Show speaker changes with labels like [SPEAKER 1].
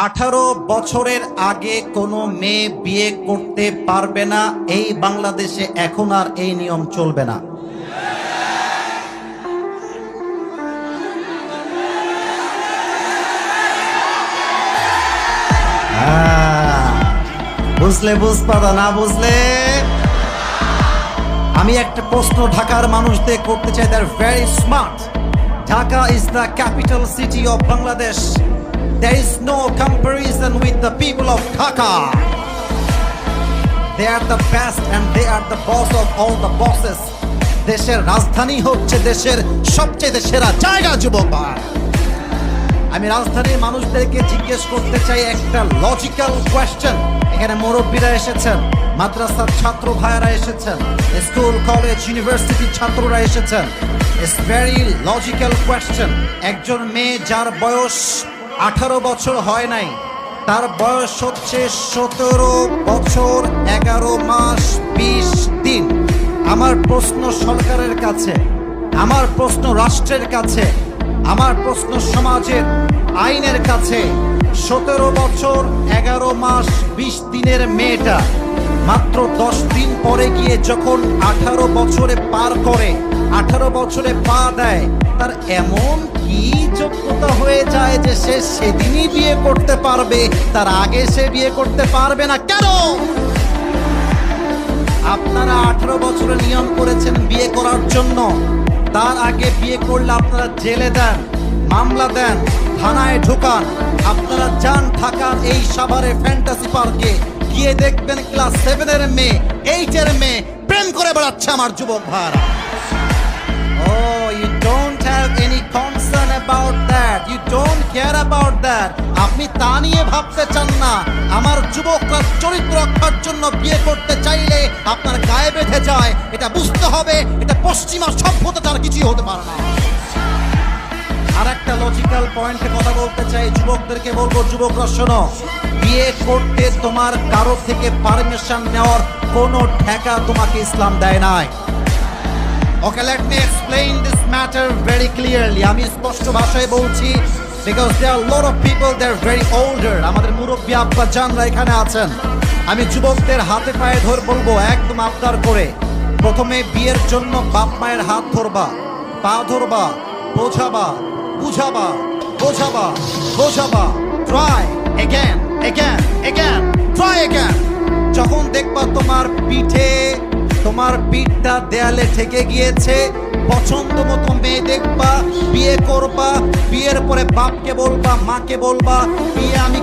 [SPEAKER 1] 18 বছরের আগে কোনো মেয়ে বিয়ে করতে পারবে না, এই বাংলাদেশে এখন আর এই নিয়ম চলবে না। বুঝলে বুঝপাতা, না বুঝলে আমি একটা প্রশ্ন ঢাকার মানুষদের করতে চাই। They're very smart. Dhaka is the capital city of Bangladesh. There is no comparison with the people of Dhaka. They are the best and they are the boss of all the bosses. দেশের রাজধানী হচ্ছে দেশের সবচেয়ে সেরা জায়গা যুবক। আমি রাজধানীর মানুষদেরকে জিজ্ঞেস করতে চাই একটা লজিক্যাল কোয়েশ্চেন। এখানে মুরব্বীরা এসেছেন, মাদ্রাসার ছাত্র ভাইয়েরা এসেছেন, স্কুল কলেজ ইউনিভার্সিটির ছাত্ররা এসেছেন। It's very logical question. একজন মেয়ে যার বয়স 18 বছর হয় নাই, তার বয়স হচ্ছে 17 বছর 11 মাস 20 দিন। আমার প্রশ্ন সরকারের কাছে, আমার প্রশ্ন রাষ্ট্রের কাছে, আমার প্রশ্ন সমাজের আইনের কাছে, 17 বছর 11 মাস 20 দিনের মেয়েটা মাত্র 10 দিন পরে গিয়ে যখন 18 বছরে পার করে, 18 বছরে পা দেয়, তার এমন কি যোগ্যতা হয়ে যায় যে সে সেদিনই বিয়ে করতে পারবে, তার আগে সে বিয়ে করতে পারবে না? কেন? আপনারা 18 বছরে নিয়ম করেছেন বিয়ে করার জন্য, তার আগে বিয়ে করলে আপনারা জেলে দেন, মামলা দেন, থানায় ঢোকান। আপনারা যান ঢাকার এই সাভারে ফ্যান্টাসি পার্কে, গিয়ে দেখবেন ক্লাস 7 এর মেয়ে, 8 এর মেয়ে প্রেম করে বেড়াচ্ছে আমার যুবক ভাইরা। Oh, you don't have any concern about that. You don't care about that. আপনি তা নিয়ে ভাবতে চান না। আমার যুবকরা চরিত্র রক্ষার জন্য বিয়ে করতে চাইলে আপনার গায়ে বেঁধে যায়, এটা বুঝতে হবে। এটা পশ্চিমা সভ্যতা, তার কিছুই হতে পারে না। আর একটা লজিক্যাল পয়েন্টে কথা বলতে চাই, যুবকদেরকে বলবো, যুবকরা শোনো, বিয়ে করতে তোমার কারো থেকে পারমিশন নেওয়ার কোনো ঠেকা তোমাকে ইসলাম দেয় নাই। Okay, let me explain this matter very clearly. আমি স্পষ্ট ভাষায় বলছি, because there are a lot of people that are very older. আমাদের মুরব্বী আব্বা জানরা এখানে আছেন। আমি যুবকদের হাতে পায়ে ধরে বলবো, একদম আবদার করে, প্রথমে বিয়ের জন্য বাপ মায়ের হাত ধরবা, পা ধরবা, বোঝাবা, বুঝাবা, বোঝাবা, বোঝাবা, try again, again, again, try again. যখন দেখবা তোমার পিঠটা দেয়ালে ঠেকে গিয়েছে, পছন্দ মতো মেয়ে দেখবা, বিয়ে করবা, বিয়ের পরে বাপকে বলবা, মাকে বলবা, বিয়ে আমি